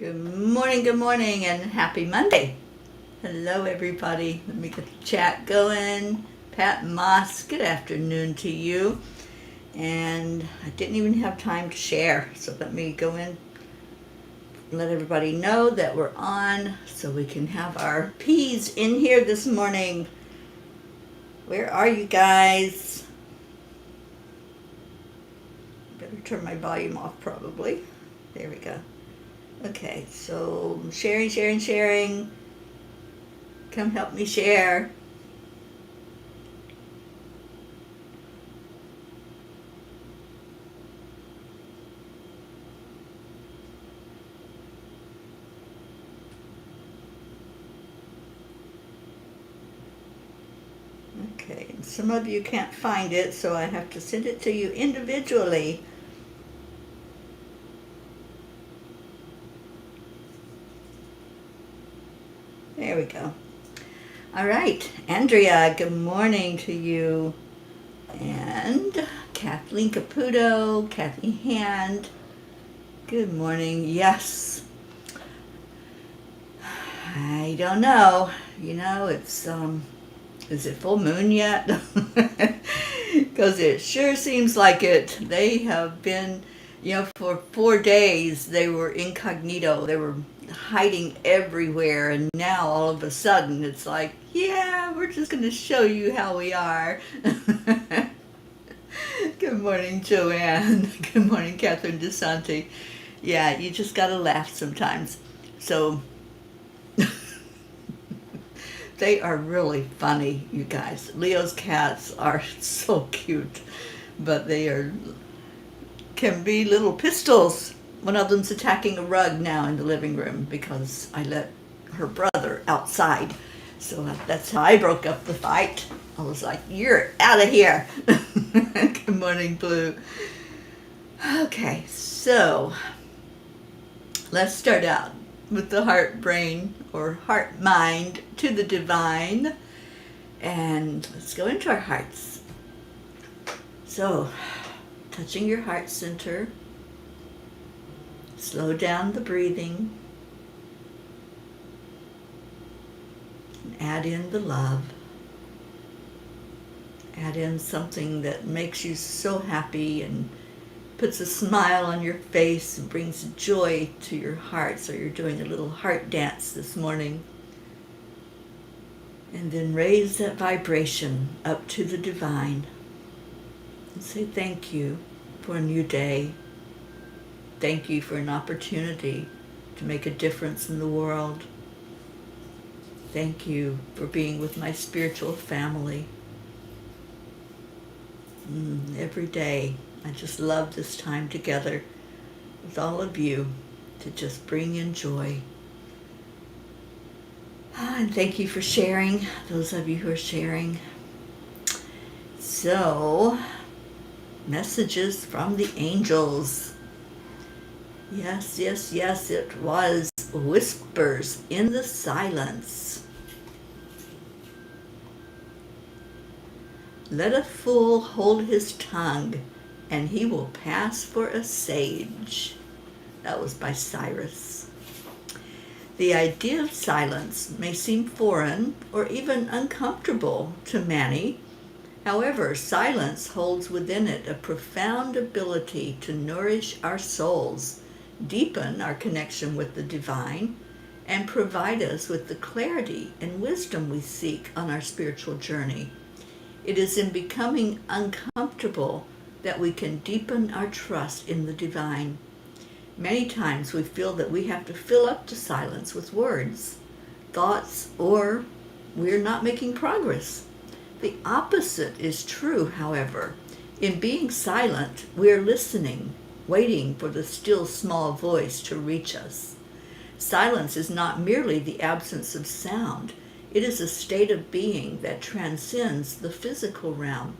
Good morning, and happy Monday. Hello, everybody. Let me get the chat going. Pat Moss, good afternoon to you. And I didn't even have time to share, so let me go in, let everybody know that we're on so we can have our P's in here this morning. Where are you guys? Better turn my volume off probably. There we go. Okay, so sharing. Come help me share. Okay, and some of you can't find it, so I have to send it to you individually. There we go. All right, Andrea, good morning to you. And Kathleen Caputo, Kathy Hand, good morning. Yes, I don't know. It's, is it full moon yet? Because it sure seems like it. They have been, for 4 days they were incognito. They were hiding everywhere, and now all of a sudden it's like, yeah, we're just going to show you how we are. Good morning, Joanne. Good morning, Catherine DeSanti. Yeah, you just got to laugh sometimes. So they are really funny, you guys. Leo's cats are so cute, but they can be little pistols. One of them's attacking a rug now in the living room because I let her brother outside. So that's how I broke up the fight. I was like, you're out of here. Good morning, Blue. Okay, so let's start out with the heart brain or heart mind to the divine, and let's go into our hearts. So touching your heart center, slow down the breathing, and add in the love. Add in something that makes you so happy and puts a smile on your face and brings joy to your heart. So you're doing a little heart dance this morning. And then raise that vibration up to the divine and say thank you for a new day. Thank you for an opportunity to make a difference in the world. Thank you for being with my spiritual family. Every day, I just love this time together with all of you to just bring in joy. And thank you for sharing, those of you who are sharing. So, messages from the angels. Yes, it was whispers in the silence. Let a fool hold his tongue, and he will pass for a sage. That was by Cyrus. The idea of silence may seem foreign or even uncomfortable to many. However, silence holds within it a profound ability to nourish our souls, deepen our connection with the divine, and provide us with the clarity and wisdom we seek on our spiritual journey. It is in becoming uncomfortable that we can deepen our trust in the divine. Many times we feel that we have to fill up the silence with words, thoughts, or we're not making progress. The opposite is true, however. In being silent, we're listening, waiting for the still small voice to reach us. Silence is not merely the absence of sound. It is a state of being that transcends the physical realm.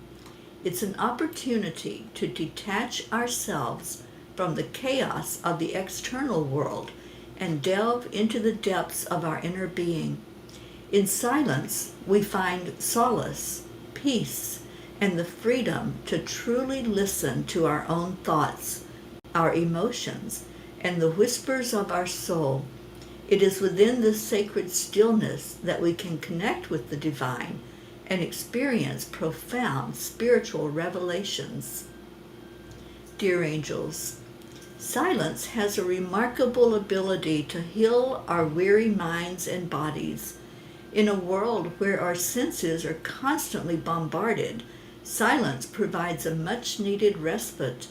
It's an opportunity to detach ourselves from the chaos of the external world and delve into the depths of our inner being. In silence, we find solace, peace, and the freedom to truly listen to our own thoughts, our emotions, and the whispers of our soul. It is within this sacred stillness that we can connect with the divine and experience profound spiritual revelations. Dear angels, silence has a remarkable ability to heal our weary minds and bodies. In a world where our senses are constantly bombarded, silence provides a much-needed respite.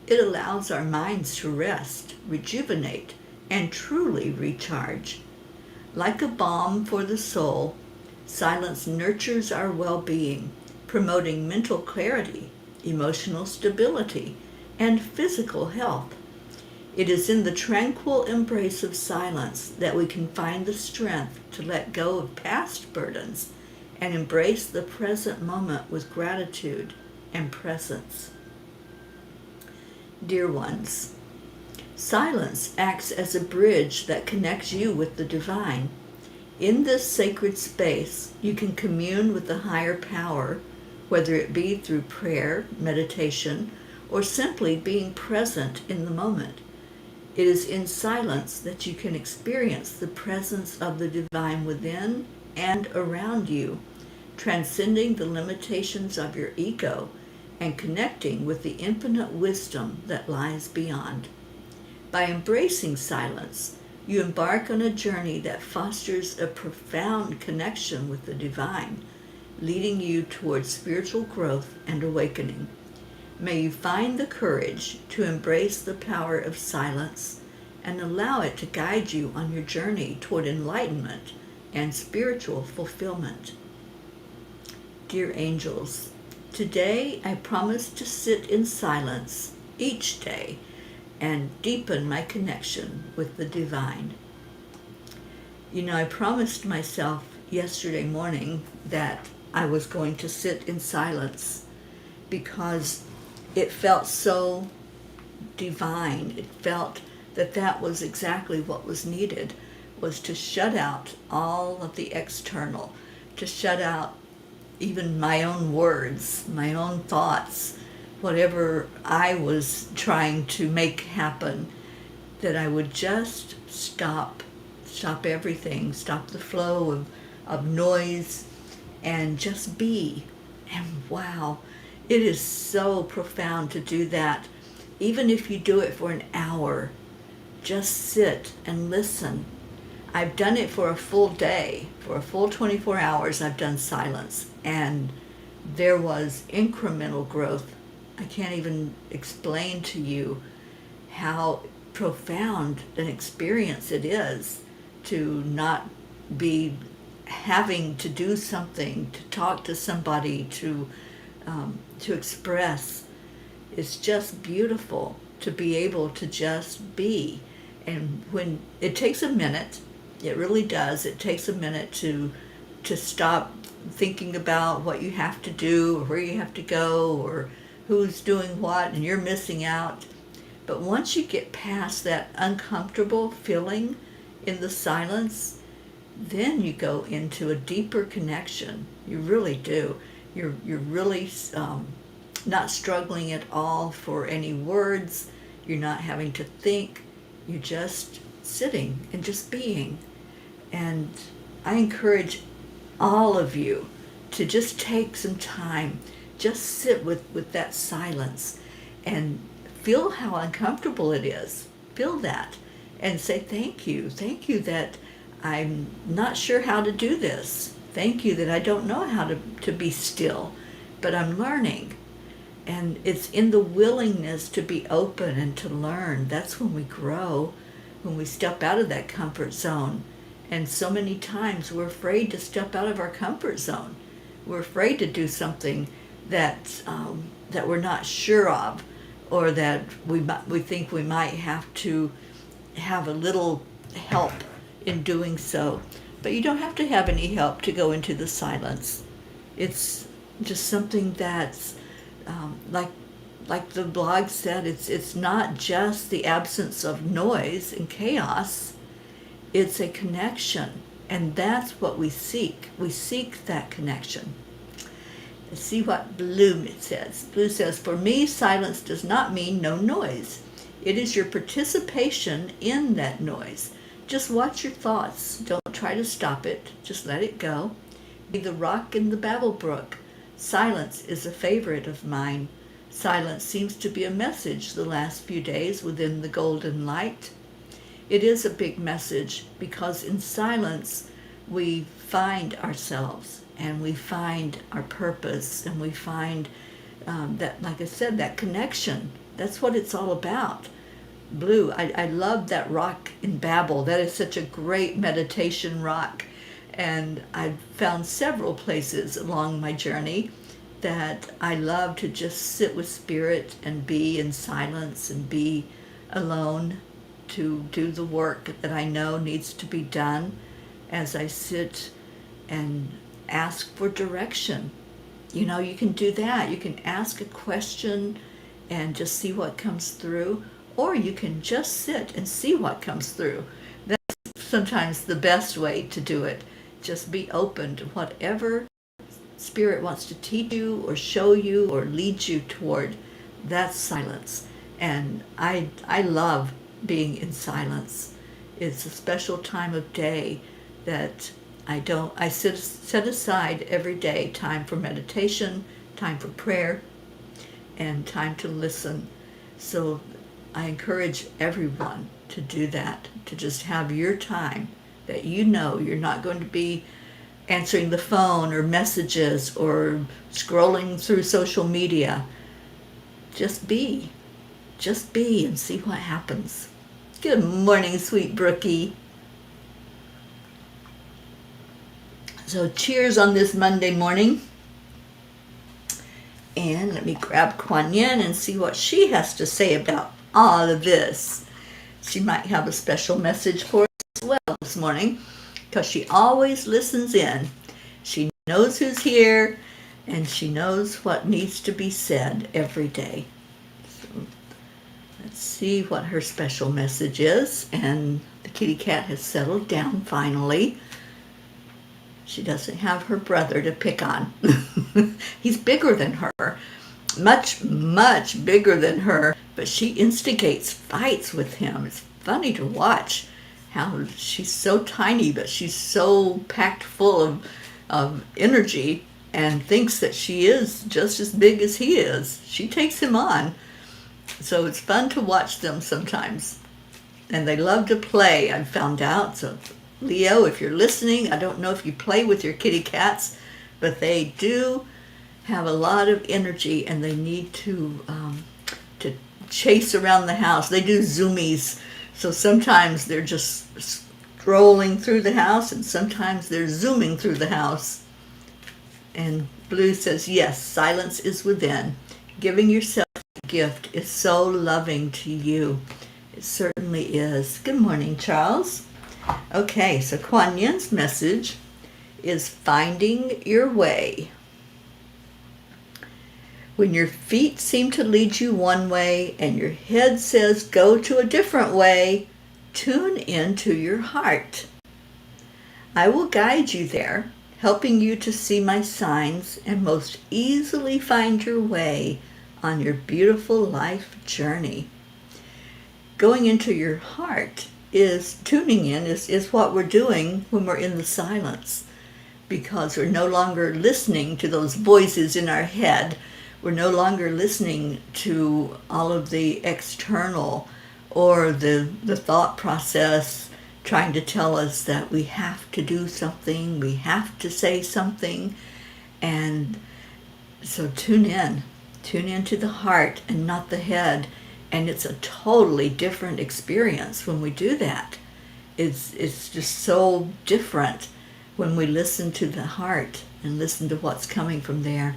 It allows our minds to rest, rejuvenate, and truly recharge. Like a balm for the soul, silence nurtures our well-being, promoting mental clarity, emotional stability, and physical health. It is in the tranquil embrace of silence that we can find the strength to let go of past burdens and embrace the present moment with gratitude and presence. Dear ones, silence acts as a bridge that connects you with the divine. In this sacred space, you can commune with the higher power, whether it be through prayer, meditation, or simply being present in the moment. It is in silence that you can experience the presence of the divine within and around you, transcending the limitations of your ego and connecting with the infinite wisdom that lies beyond. By embracing silence, you embark on a journey that fosters a profound connection with the divine, leading you towards spiritual growth and awakening. May you find the courage to embrace the power of silence and allow it to guide you on your journey toward enlightenment and spiritual fulfillment. Dear angels, today I promise to sit in silence each day and deepen my connection with the divine. You know, I promised myself yesterday morning that I was going to sit in silence because it felt so divine. It felt that that was exactly what was needed, was to shut out all of the external, to shut out even my own words, my own thoughts, whatever I was trying to make happen, that I would just stop everything, stop the flow of noise, and just be. And wow, it is so profound to do that. Even if you do it for an hour, just sit and listen. I've done it for a full day. For a full 24 hours, I've done silence. And there was incremental growth. I can't even explain to you how profound an experience it is to not be having to do something, to talk to somebody, to express. It's just beautiful to be able to just be. And when it takes a minute, it really does. It takes a minute to stop thinking about what you have to do or where you have to go or who's doing what and you're missing out. But once you get past that uncomfortable feeling in the silence, then you go into a deeper connection. You really do. You're really not struggling at all for any words. You're not having to think. You're just sitting and just being. And I encourage all of you to just take some time, just sit with that silence and feel how uncomfortable it is. Feel that and say thank you. Thank you that I'm not sure how to do this. Thank you that I don't know how to be still, but I'm learning. And it's in the willingness to be open and to learn. That's when we grow, when we step out of that comfort zone. And so many times we're afraid to step out of our comfort zone. We're afraid to do something that we're not sure of, or that we think we might have to have a little help in doing so. But you don't have to have any help to go into the silence. It's just something that's like the blog said, it's not just the absence of noise and chaos. It's a connection, and that's what we seek. We seek that connection. Let's see what Blue says. Blue says, for me, silence does not mean no noise. It is your participation in that noise. Just watch your thoughts. Don't try to stop it. Just let it go. Be the rock in the Babel brook. Silence is a favorite of mine. Silence seems to be a message the last few days within the golden light. It is a big message because in silence we find ourselves and we find our purpose and we find that, like I said, that connection. That's what it's all about. Blue, I love that rock in Babel. That is such a great meditation rock. And I've found several places along my journey that I love to just sit with spirit and be in silence and be alone to do the work that I know needs to be done as I sit and ask for direction. You know, you can do that. You can ask a question and just see what comes through, or you can just sit and see what comes through. That's sometimes the best way to do it. Just be open to whatever Spirit wants to teach you or show you or lead you toward. That's silence. And I love being in silence. It's a special time of day that I set aside every day time for meditation, time for prayer, and time to listen. So I encourage everyone to do that, to just have your time that you know you're not going to be answering the phone or messages or scrolling through social media. Just be and see what happens. Good morning, sweet Brookie. So cheers on this Monday morning. And let me grab Kuan Yin and see what she has to say about all of this. She might have a special message for us as well this morning, because she always listens in. She knows who's here, and she knows what needs to be said every day. So let's see what her special message is. And the kitty cat has settled down finally. She doesn't have her brother to pick on. He's bigger than her, much, much bigger than her, but she instigates fights with him. It's funny to watch how she's so tiny, but she's so packed full of energy and thinks that she is just as big as he is. She takes him on. So it's fun to watch them sometimes. And they love to play, I've found out. So Leo, if you're listening, I don't know if you play with your kitty cats, but they do have a lot of energy and they need to chase around the house. They do zoomies. So sometimes they're just strolling through the house and sometimes they're zooming through the house. And Blue says, yes, silence is within. Giving yourself a gift is so loving to you. It certainly is. Good morning, Charles. Okay, so Kuan Yin's message is finding your way. When your feet seem to lead you one way and your head says go to a different way, tune into your heart. I will guide you there, helping you to see my signs and most easily find your way on your beautiful life journey. Going into your heart is tuning in, is what we're doing when we're in the silence, because we're no longer listening to those voices in our head. We're no longer listening to all of the external or the thought process trying to tell us that we have to do something, we have to say something. And so tune into the heart and not the head. And it's a totally different experience when we do that. It's just so different when we listen to the heart and listen to what's coming from there.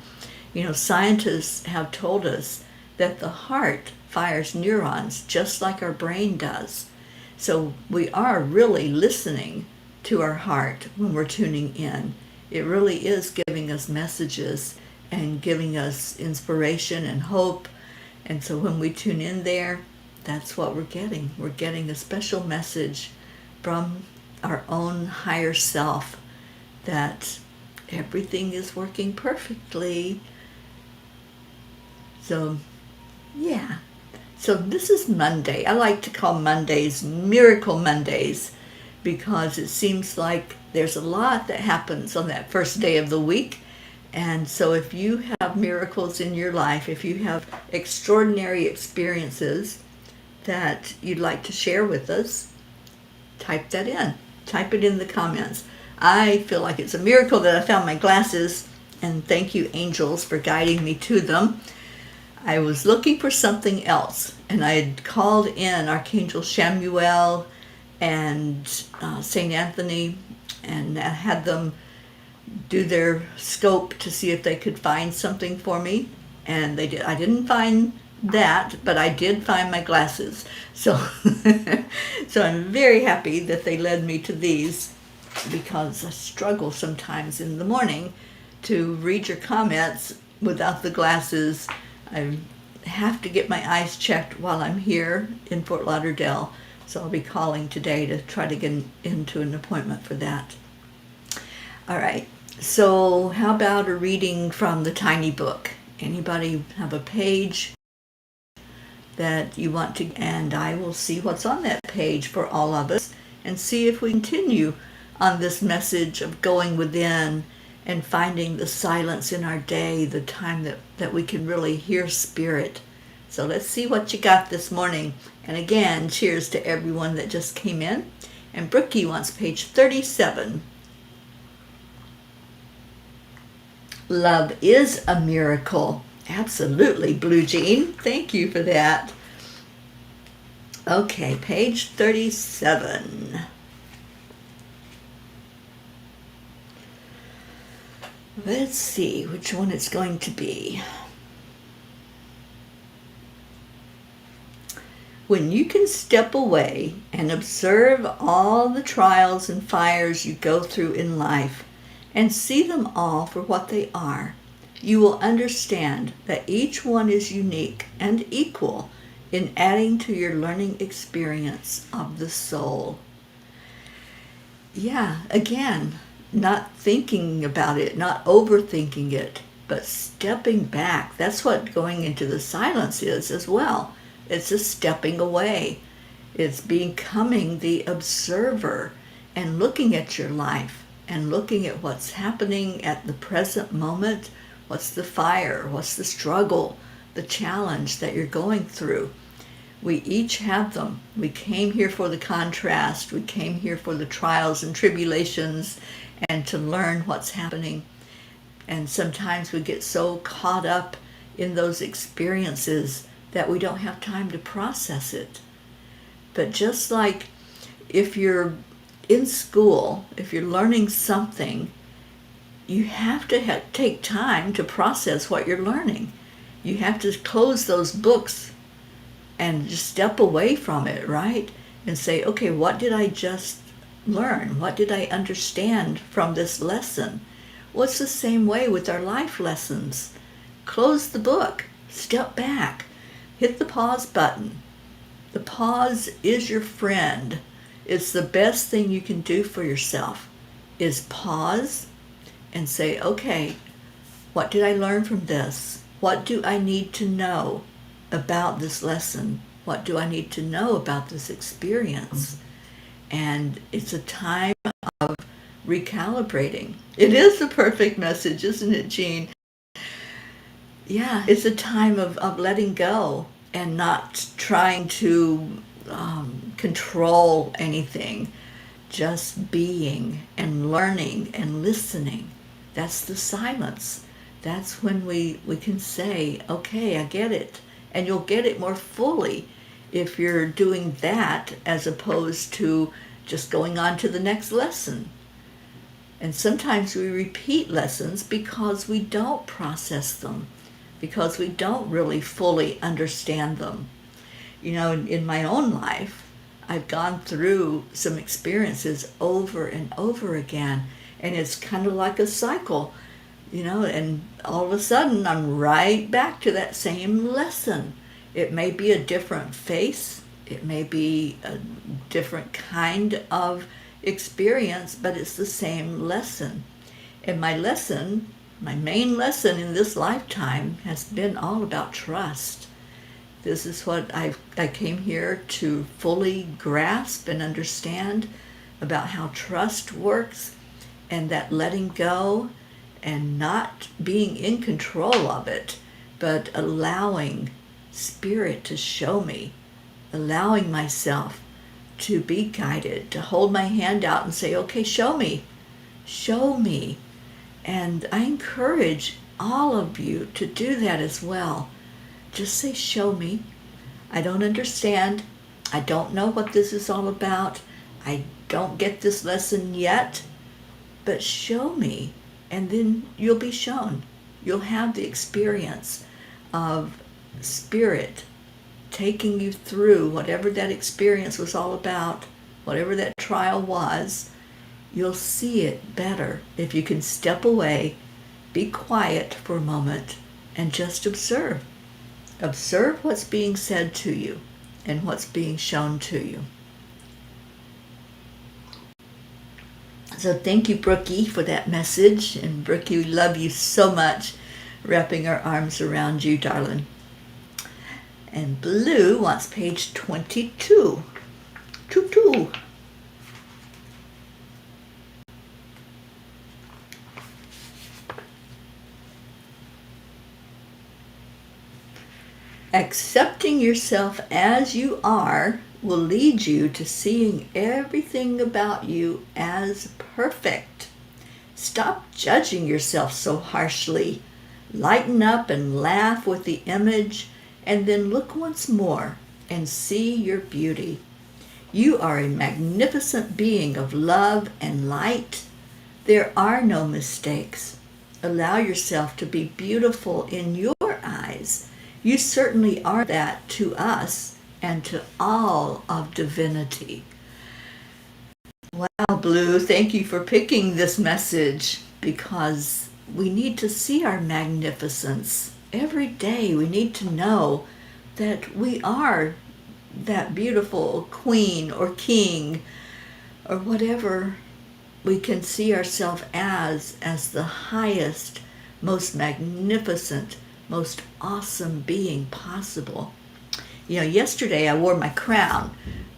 You know, scientists have told us that the heart fires neurons just like our brain does. So we are really listening to our heart when we're tuning in. It really is giving us messages and giving us inspiration and hope. And so when we tune in there, that's what we're getting. We're getting a special message from our own higher self that everything is working perfectly. So, yeah. So this is Monday. I like to call Mondays Miracle Mondays because it seems like there's a lot that happens on that first day of the week. And so if you have miracles in your life, if you have extraordinary experiences that you'd like to share with us, type that in. Type it in the comments. I feel like it's a miracle that I found my glasses, and thank you, angels, for guiding me to them. I was looking for something else, and I had called in Archangel Chamuel and St. Anthony, and I had them do their scope to see if they could find something for me, and they did. I didn't find that, but I did find my glasses. So, so I'm very happy that they led me to these, because I struggle sometimes in the morning to read your comments without the glasses. I have to get my eyes checked while I'm here in Fort Lauderdale, so I'll be calling today to try to get into an appointment for that. All right, so how about a reading from the tiny book? Anybody have a page that you want to, and I will see what's on that page for all of us and see if we continue on this message of going within and finding the silence in our day, the time that we can really hear spirit. So let's see what you got this morning. And again, cheers to everyone that just came in. And Brookie wants page 37. Love is a miracle. Absolutely, Blue Jean. Thank you for that. Okay, page 37. Let's see which one it's going to be. When you can step away and observe all the trials and fires you go through in life and see them all for what they are, you will understand that each one is unique and equal in adding to your learning experience of the soul. Yeah, again, not thinking about it, not overthinking it, but stepping back. That's what going into the silence is as well. It's a stepping away. It's becoming the observer and looking at your life and looking at what's happening at the present moment. What's the fire? What's the struggle? The challenge that you're going through? We each have them. We came here for the contrast. We came here for the trials and tribulations and to learn what's happening. And sometimes we get so caught up in those experiences that we don't have time to process it. But just like if you're in school, if you're learning something, you have to take time to process what you're learning. You have to close those books and just step away from it, right? And say, okay, what did I just learn? What did I understand from this lesson? Well, it's the same way with our life lessons. Close the book, step back, hit the pause button. The pause is your friend. It's the best thing you can do for yourself, is pause and say, okay, what did I learn from this? What do I need to know about this lesson? What do I need to know about this experience? And it's a time of recalibrating. It is the perfect message, isn't it, Jean? Yeah, it's a time of letting go and not trying to control anything, just being and learning and listening. That's the silence. That's when we can say, okay, I get it. And you'll get it more fully if you're doing that as opposed to just going on to the next lesson. And sometimes we repeat lessons because we don't process them, because we don't really fully understand them. You know, in my own life, I've gone through some experiences over and over again, and it's kind of like a cycle, you know, and all of a sudden I'm right back to that same lesson. It may be a different face, it may be a different kind of experience, but it's the same lesson. And my main lesson in this lifetime has been all about trust. This is what I came here to fully grasp and understand about how trust works, and that letting go and not being in control of it, but allowing Spirit to show me, allowing myself to be guided, to hold my hand out and say, okay, show me, show me. And I encourage all of you to do that as well. Just say, show me. I don't understand. I don't know what this is all about. I don't get this lesson yet, but show me. And then you'll be shown. You'll have the experience of Spirit taking you through whatever that experience was all about, whatever that trial was. You'll see it better if you can step away, be quiet for a moment, and just observe. Observe what's being said to you and what's being shown to you. So thank you, Brookie, for that message. And Brookie, we love you so much, wrapping our arms around you, darling. And Blue wants page 22. 22. Accepting yourself as you are will lead you to seeing everything about you as perfect. Stop judging yourself so harshly. Lighten up and laugh with the image, and then look once more and see your beauty. You are a magnificent being of love and light. There are no mistakes. Allow yourself to be beautiful in your eyes. You certainly are that to us and to all of divinity. Wow, Blue, thank you for picking this message, because we need to see our magnificence. Every day we need to know that we are that beautiful queen or king or whatever we can see ourselves as the highest, most magnificent, most awesome being possible. You know, yesterday I wore my crown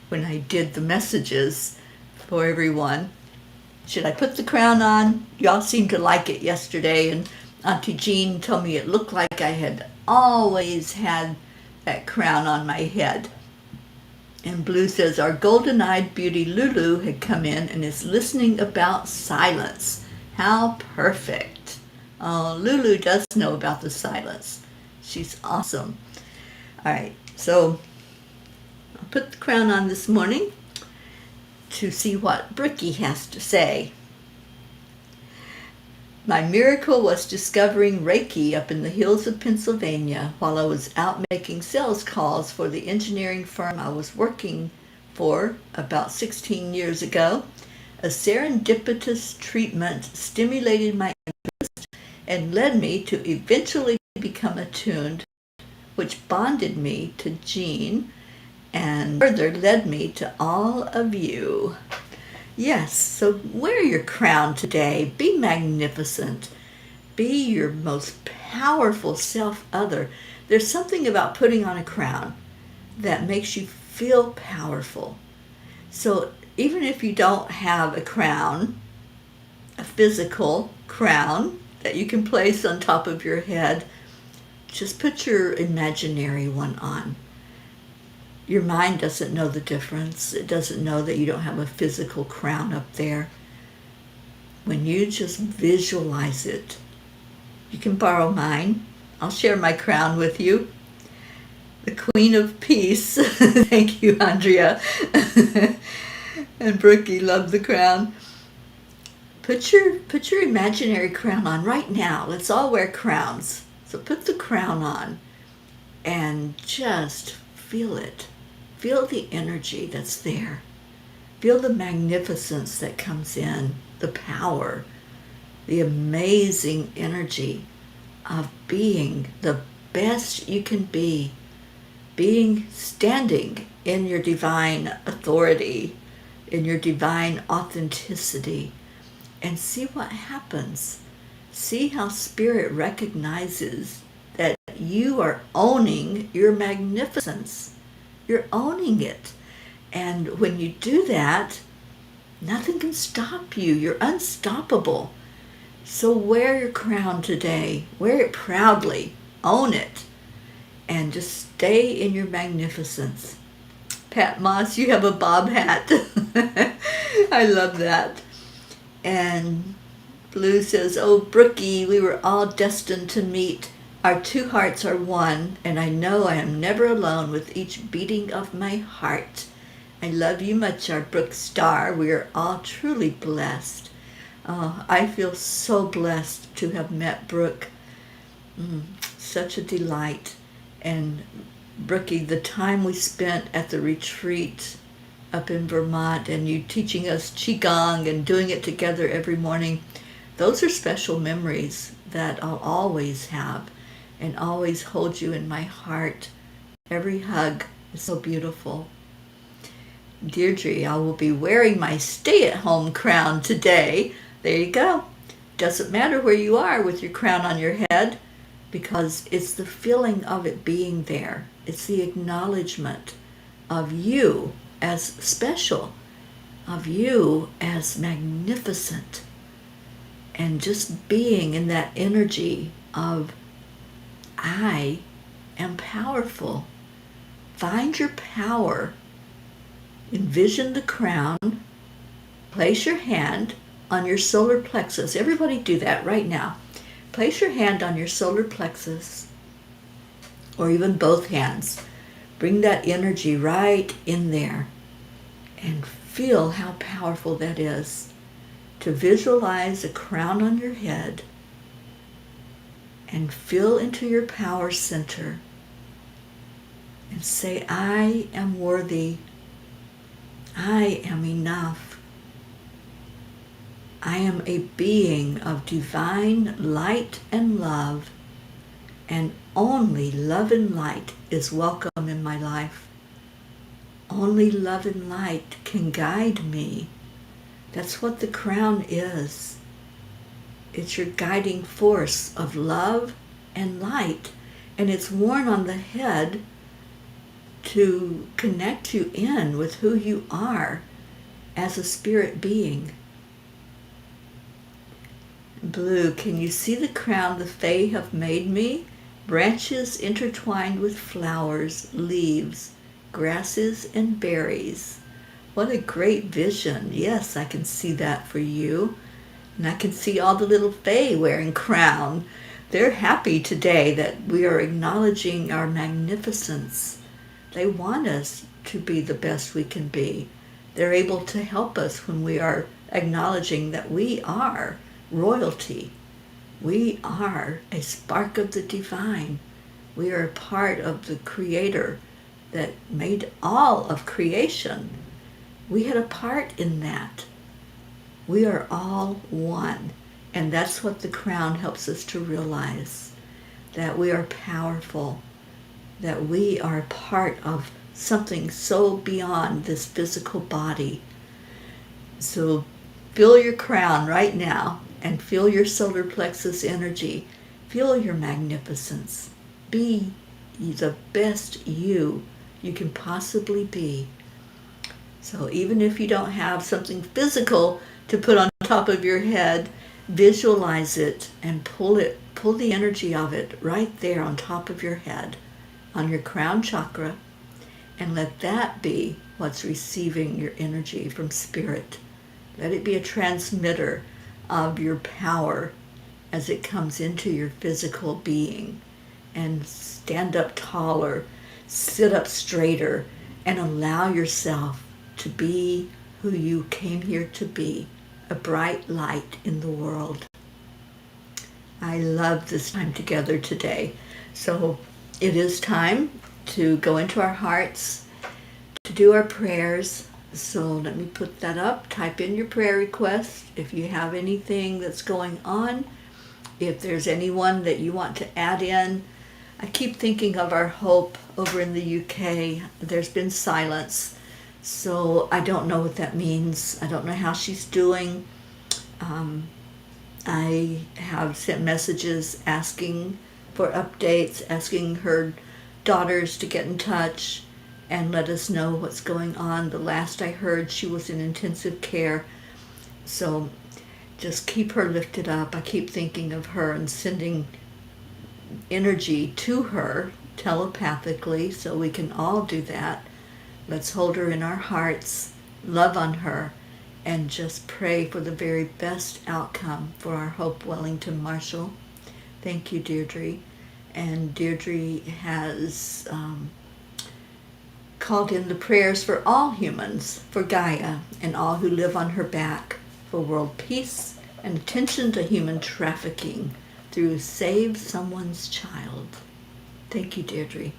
when I did the messages for everyone. Should I put the crown on? Y'all seemed to like it yesterday, and Auntie Jean told me it looked like I had always had that crown on my head. And Blue says, our golden-eyed beauty Lulu had come in and is listening about silence. How perfect. Oh, Lulu does know about the silence. She's awesome. All right, so I'll put the crown on this morning to see what Brookie has to say. My miracle was discovering Reiki up in the hills of Pennsylvania while I was out making sales calls for the engineering firm I was working for about 16 years ago. A serendipitous treatment stimulated my interest and led me to eventually become attuned, which bonded me to Jean and further led me to all of you. Yes, so wear your crown today. Be magnificent. Be your most powerful self-other. There's something about putting on a crown that makes you feel powerful. So even if you don't have a crown, a physical crown that you can place on top of your head, just put your imaginary one on. Your mind doesn't know the difference. It doesn't know that you don't have a physical crown up there. When you just visualize it, you can borrow mine. I'll share my crown with you. The Queen of Peace. Thank you, Andrea. And Brookie loved the crown. Put your imaginary crown on right now. Let's all wear crowns. So put the crown on and just feel it. Feel the energy that's there. Feel the magnificence that comes in, the power, the amazing energy of being the best you can be, standing in your divine authority, in your divine authenticity, and see what happens. See how Spirit recognizes that that you are owning your magnificence. You're owning it. And when you do that, nothing can stop you. You're unstoppable. So wear your crown today. Wear it proudly. Own it. And just stay in your magnificence. Pat Moss, you have a bob hat. I love that. And Blue says, oh, Brookie, we were all destined to meet. Our two hearts are one, and I know I am never alone with each beating of my heart. I love you much, our Brooke Star. We are all truly blessed. I feel so blessed to have met Brooke. Such a delight. And Brookie, the time we spent at the retreat up in Vermont and you teaching us Qigong and doing it together every morning, those are special memories that I'll always have and always hold you in my heart. Every hug is so beautiful. Deirdre, I will be wearing my stay-at-home crown today. There you go. Doesn't matter where you are with your crown on your head, because it's the feeling of it being there. It's the acknowledgement of you as special, of you as magnificent, and just being in that energy of I am powerful. Find your power. Envision the crown. Place your hand on your solar plexus. Everybody do that right now. Place your hand on your solar plexus, or even both hands. Bring that energy right in there and feel how powerful that is. To visualize a crown on your head and feel into your power center and say, I am worthy. I am enough. I am a being of divine light and love, and only love and light is welcome in my life. Only love and light can guide me. That's what the crown is. It's your guiding force of love and light, and it's worn on the head to connect you in with who you are as a spirit being. Blue, can you see the crown the Fae have made me? Branches intertwined with flowers, leaves, grasses, and berries. What a great vision. Yes, I can see that for you. And I can see all the little Fae wearing crown. They're happy today that we are acknowledging our magnificence. They want us to be the best we can be. They're able to help us when we are acknowledging that we are royalty. We are a spark of the divine. We are a part of the Creator that made all of creation. We had a part in that. We are all one. And that's what the crown helps us to realize, that we are powerful, that we are part of something so beyond this physical body. So feel your crown right now and feel your solar plexus energy. Feel your magnificence. Be the best you can possibly be. So even if you don't have something physical to put on top of your head, visualize it and pull the energy of it right there on top of your head, on your crown chakra, and let that be what's receiving your energy from spirit. Let it be a transmitter of your power as it comes into your physical being. And stand up taller, sit up straighter, and allow yourself to be who you came here to be, a bright light in the world. I love this time together today. So it is time to go into our hearts, to do our prayers. So let me put that up. Type in your prayer request. If you have anything that's going on, if there's anyone that you want to add in. I keep thinking of our Hope over in the UK. There's been silence, so I don't know what that means. I don't know how she's doing. I have sent messages asking for updates, asking her daughters to get in touch and let us know what's going on. The last I heard, she was in intensive care. So just keep her lifted up. I keep thinking of her and sending energy to her telepathically, so we can all do that. Let's hold her in our hearts, love on her, and just pray for the very best outcome for our Hope Wellington Marshall. Thank you, Deirdre. And Deirdre has called in the prayers for all humans, for Gaia and all who live on her back, for world peace and attention to human trafficking through Save Someone's Child. Thank you, Deirdre.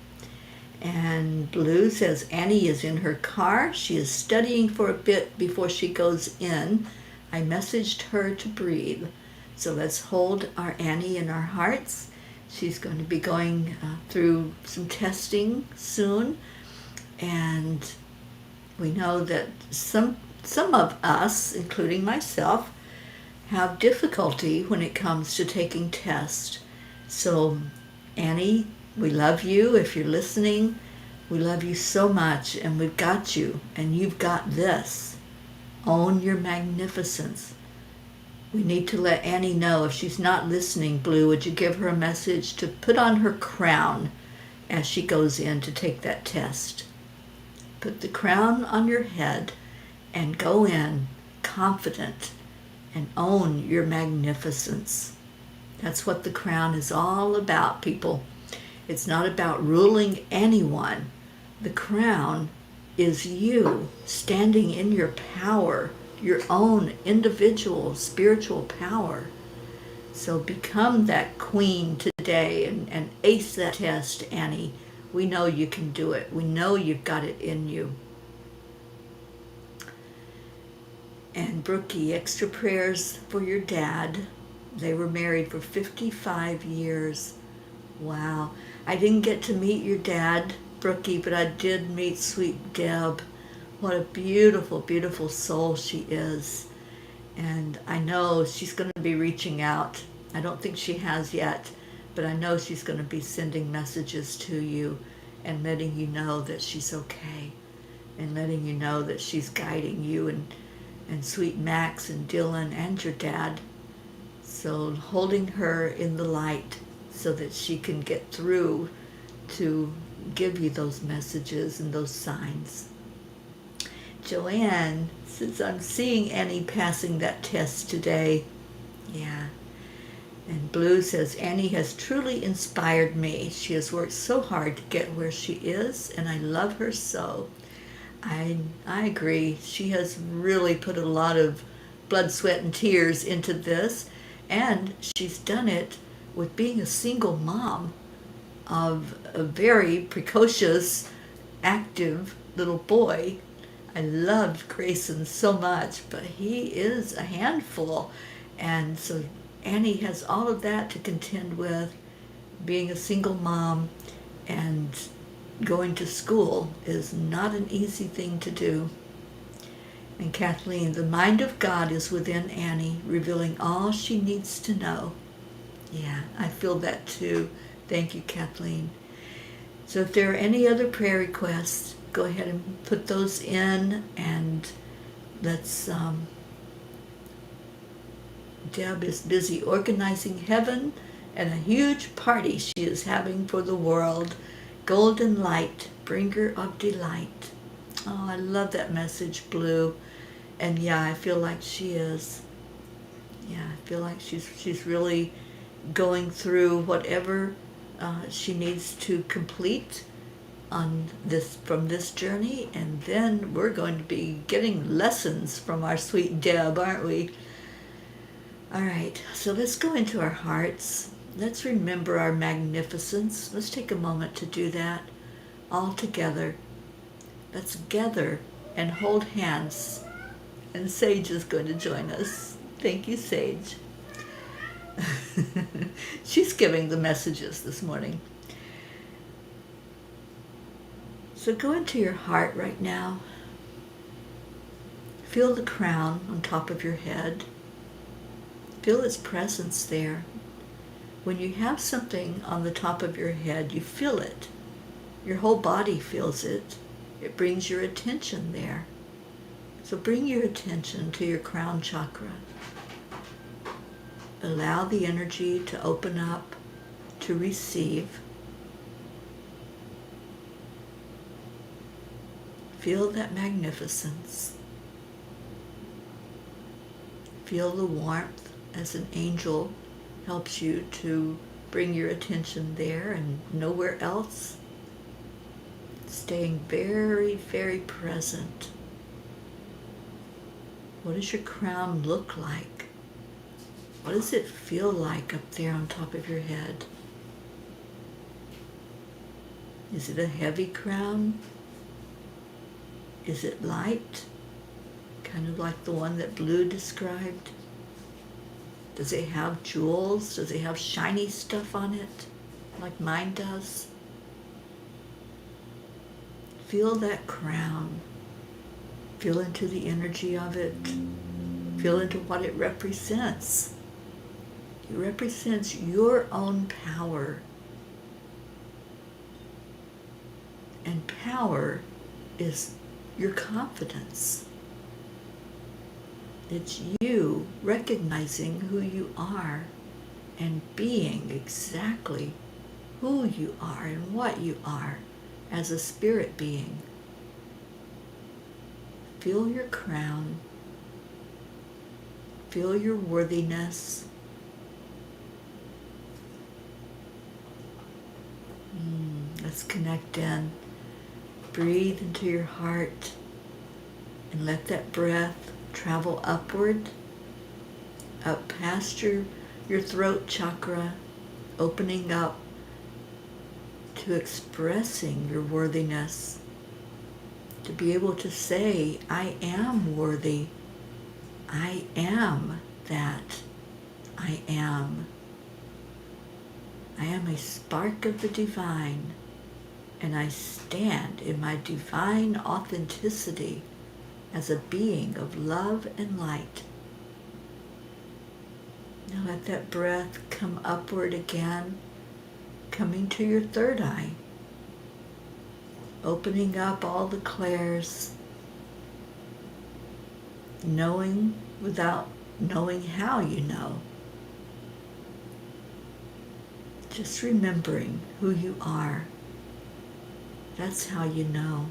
And Blue says Annie is in her car. She is studying for a bit before she goes in. I messaged her to breathe. So let's hold our Annie in our hearts. She's going to be going through some testing soon. And we know that some of us, including myself, have difficulty when it comes to taking tests. So Annie, we love you. If you're listening, we love you so much, and we've got you, and you've got this. Own your magnificence. We need to let Annie know. If she's not listening, Blue, would you give her a message to put on her crown as she goes in to take that test? Put the crown on your head and go in confident and own your magnificence. That's what the crown is all about, people. It's not about ruling anyone. The crown is you standing in your power, your own individual spiritual power. So become that queen today and ace that test, Annie. We know you can do it. We know you've got it in you. And Brookie, extra prayers for your dad. They were married for 55 years. Wow. I didn't get to meet your dad, Brookie, but I did meet sweet Deb. What a beautiful, beautiful soul she is. And I know she's going to be reaching out. I don't think she has yet, but I know she's going to be sending messages to you and letting you know that she's okay, and letting you know that she's guiding you and sweet Max and Dylan and your dad. So holding her in the light so that she can get through to give you those messages and those signs. Joanne says, I'm seeing Annie passing that test today. Yeah. And Blue says, Annie has truly inspired me. She has worked so hard to get where she is, and I love her so. I agree. She has really put a lot of blood, sweat, and tears into this, and she's done it with being a single mom of a very precocious, active little boy. I loved Grayson so much, but he is a handful. And so Annie has all of that to contend with. Being a single mom and going to school is not an easy thing to do. And Kathleen, the mind of God is within Annie, revealing all she needs to know. Yeah, I feel that too. Thank you, Kathleen. So if there are any other prayer requests, go ahead and put those in, and let's, Deb is busy organizing heaven and a huge party she is having for the world. Golden light, bringer of delight. Oh, I love that message, Blue. And yeah, I feel like she is. Yeah, I feel like she's really going through whatever she needs to complete on this, from this journey, and then we're going to be getting lessons from our sweet Deb, aren't we? All right, so let's go into our hearts. Let's remember our magnificence. Let's take a moment to do that all together. Let's gather and hold hands. And Sage is going to join us. Thank you, Sage. She's giving the messages this morning. So go into your heart right now. Feel the crown on top of your head. Feel its presence there. when you have something on the top of your head, you feel it. Your whole body feels it. It brings your attention there. So bring your attention to your crown chakra. Allow the energy to open up, to receive. Feel that magnificence. Feel the warmth as an angel helps you to bring your attention there and nowhere else. Staying very, very present. What does your crown look like? What does it feel like up there on top of your head? Is it a heavy crown? Is it light? Kind of like the one that Blue described? Does it have jewels? Does it have shiny stuff on it, like mine does? Feel that crown. Feel into the energy of it. Feel into what it represents. It represents your own power. And power is your confidence. It's you recognizing who you are and being exactly who you are and what you are as a spirit being. Feel your crown. Feel your worthiness. Let's connect in. Breathe into your heart and let that breath travel upward, up past your throat chakra, opening up to expressing your worthiness, to be able to say, I am worthy. I am that. I am. I am a spark of the divine, and I stand in my divine authenticity as a being of love and light. Now let that breath come upward again, coming to your third eye, opening up all the clairs, knowing without knowing how you know. Just remembering who you are. That's how you know.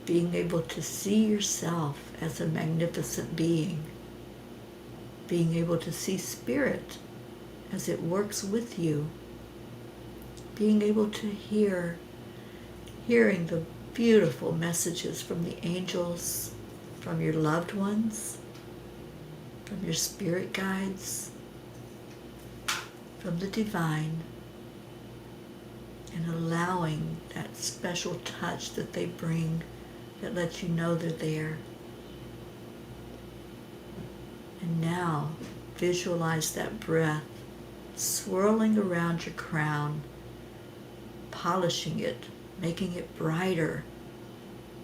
Being able to see yourself as a magnificent being. Being able to see spirit as it works with you. Being able to hearing the beautiful messages from the angels, from your loved ones, from your spirit guides, from the divine, and allowing that special touch that they bring that lets you know they're there. And now visualize that breath swirling around your crown, polishing it, making it brighter,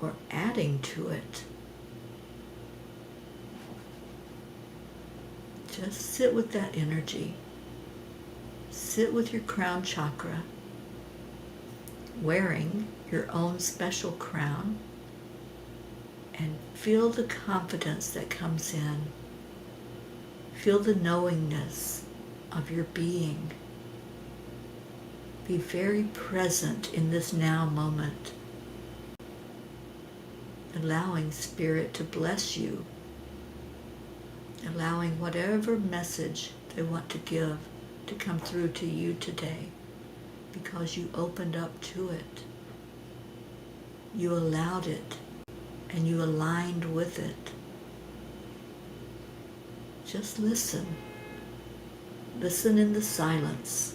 or adding to it. Just sit with that energy. Sit with your crown chakra, wearing your own special crown, and feel the confidence that comes in. Feel the knowingness of your being. Be very present in this now moment, allowing Spirit to bless you, allowing whatever message they want to give to come through to you today, because you opened up to it. You allowed it, and you aligned with it. Just listen. Listen in the silence.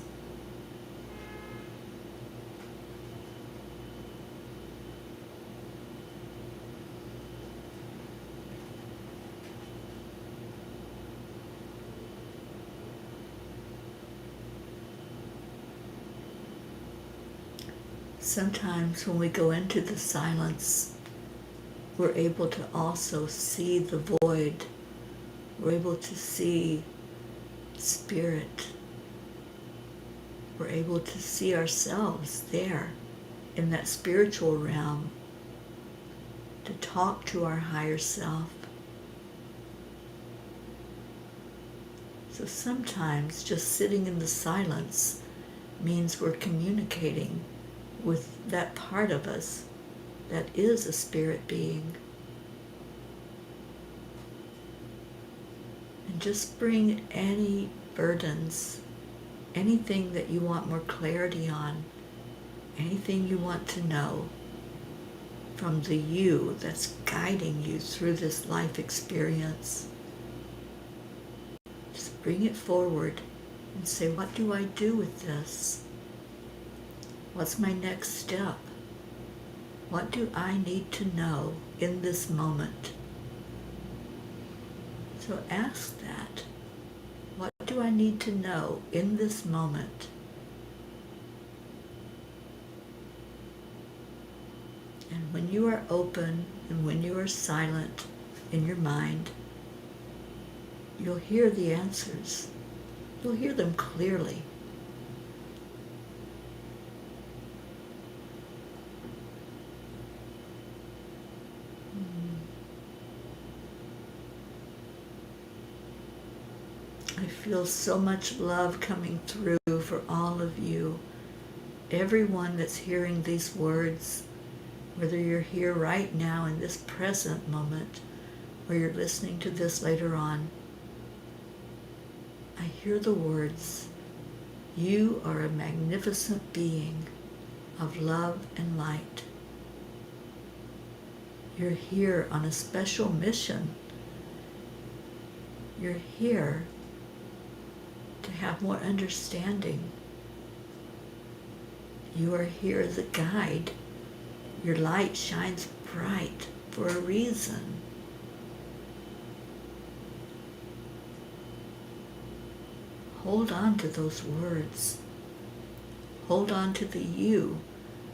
Sometimes when we go into the silence, we're able to also see the void. We're able to see Spirit we're able to see ourselves there in that spiritual realm, to talk to our higher self. So sometimes just sitting in the silence means we're communicating with that part of us that is a spirit being. And just bring any burdens, anything that you want more clarity on, anything you want to know from the you that's guiding you through this life experience. Just bring it forward and say, what do I do with this? What's my next step? What do I need to know in this moment? So ask that. What do I need to know in this moment? And when you are open and when you are silent in your mind, you'll hear the answers. You'll hear them clearly. I feel so much love coming through for all of you. Everyone that's hearing these words, whether you're here right now in this present moment or you're listening to this later on, I hear the words, you are a magnificent being of love and light. You're here on a special mission. You're here to have more understanding. You are here as a guide. Your light shines bright for a reason. Hold on to those words. Hold on to the you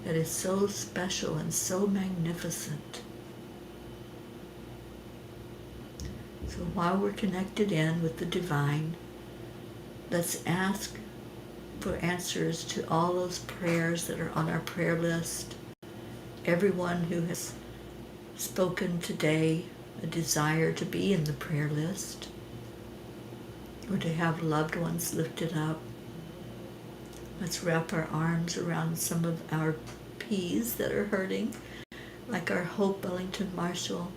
that is so special and so magnificent. So while we're connected in with the divine, let's ask for answers to all those prayers that are on our prayer list. Everyone who has spoken today, a desire to be in the prayer list, or to have loved ones lifted up. Let's wrap our arms around some of our P's that are hurting, like our Hope Wellington Marshall,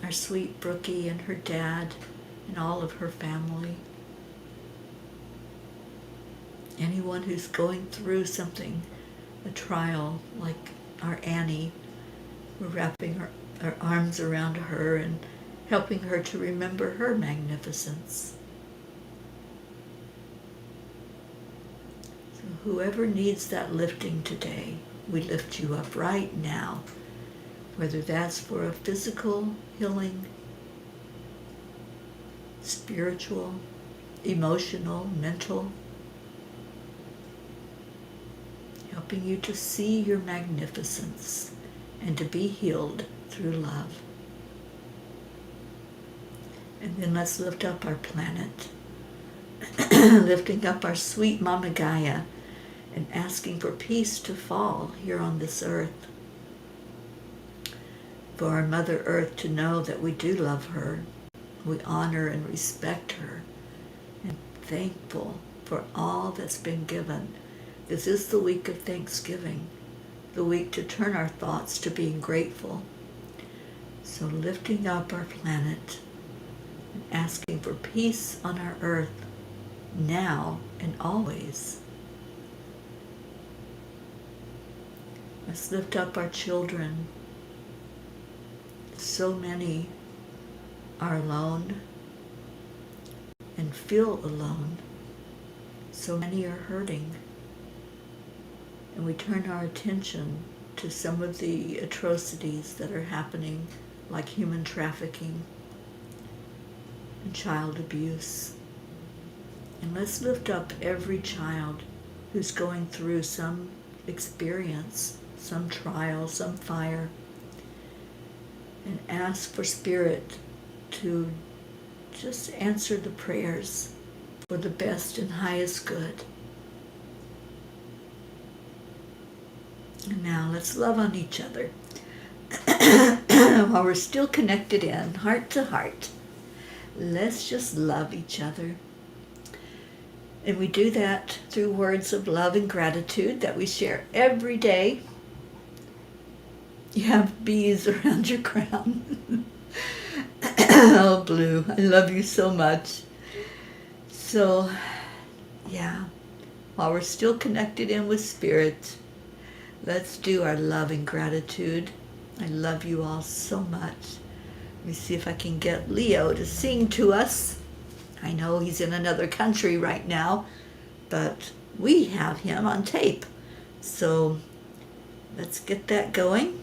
our sweet Brookie and her dad, and all of her family. Anyone who's going through something, a trial, like our Annie, we're wrapping our arms around her and helping her to remember her magnificence. So whoever needs that lifting today, we lift you up right now, whether that's for a physical healing, spiritual, emotional, mental, helping you to see your magnificence and to be healed through love. And then let's lift up our planet, lifting up our sweet Mama Gaia and asking for peace to fall here on this earth. For our Mother Earth to know that we do love her, we honor and respect her, and thankful for all that's been given. This is the week of Thanksgiving, the week to turn our thoughts to being grateful. So lifting up our planet and asking for peace on our earth now and always. Let's lift up our children. So many are alone and feel alone. So many are hurting. And we turn our attention to some of the atrocities that are happening, like human trafficking and child abuse. And let's lift up every child who's going through some experience, some trial, some fire, and ask for Spirit to just answer the prayers for the best and highest good. And now let's love on each other. While we're still connected in, heart to heart, let's just love each other. And we do that through words of love and gratitude that we share every day. You have bees around your crown. Oh, Blue, I love you so much. So, yeah, while we're still connected in with Spirit, let's do our love and gratitude. I love you all so much. Let me see if I can get Leo to sing to us. I know he's in another country right now, but we have him on tape. So let's get that going.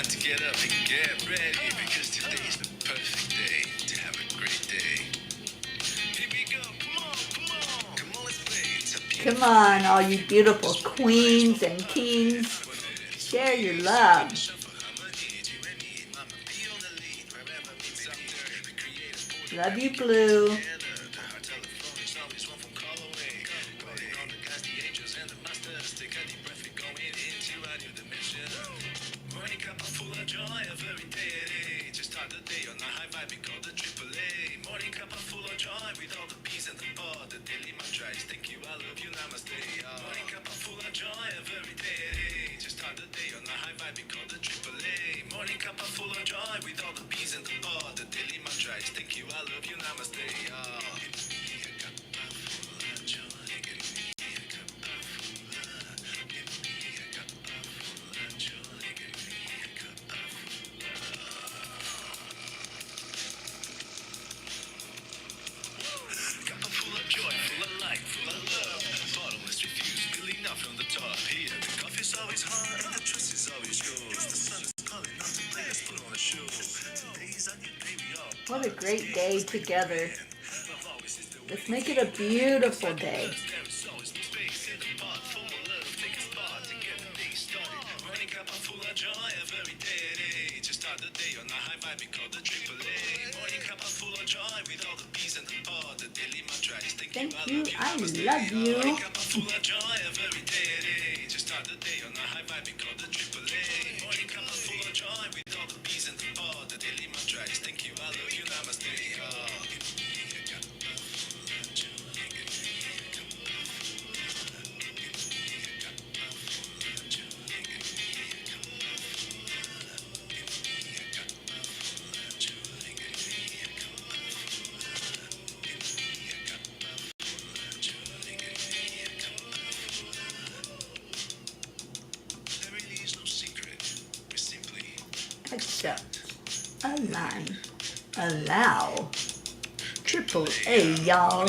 To get up and get ready, because today's the perfect day to have a great day. Here we go, come on, let's play. Come on, all you beautiful queens and kings, share your love. Love you, Blue. Morning Cuppa full of joy of every day. Just start the day on a high vibe, we call the AAA. Morning Cuppa full of joy with all the peace and the pod. The daily mantras, thank you, I love you, namaste. Morning Cuppa full of joy of every day. Just start the day on a high vibe, we call the AAA. Morning Cuppa full of joy with all the peace and the pod. The daily mantras, thank you, I love you, namaste. What a great day together. Let's make it a beautiful day. Thank you. I love you. Accept, align, allow. AAA, y'all.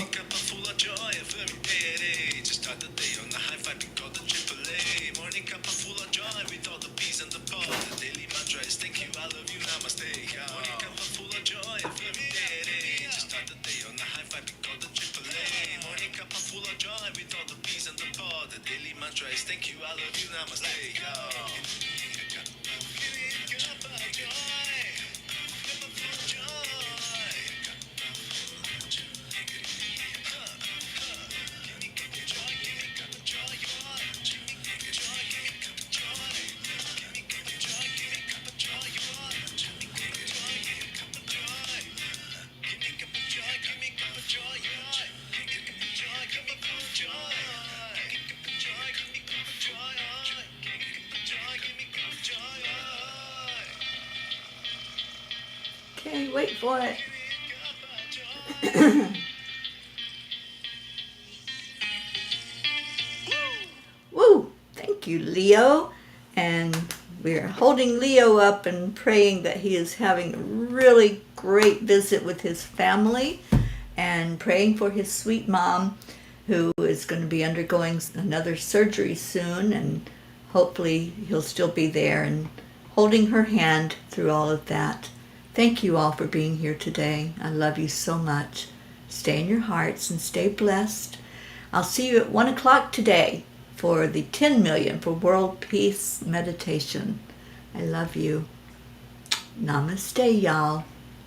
Thank you, I love you, namaste, y'all. Okay, wait for it. Woo! Thank you, Leo. And we're holding Leo up and praying that he is having a really great visit with his family, and praying for his sweet mom, who is going to be undergoing another surgery soon, and hopefully he'll still be there and holding her hand through all of that. Thank you all for being here today. I love you so much. Stay in your hearts and stay blessed. I'll see you at 1 o'clock today for the 10 million for world peace meditation. I love you. Namaste, y'all.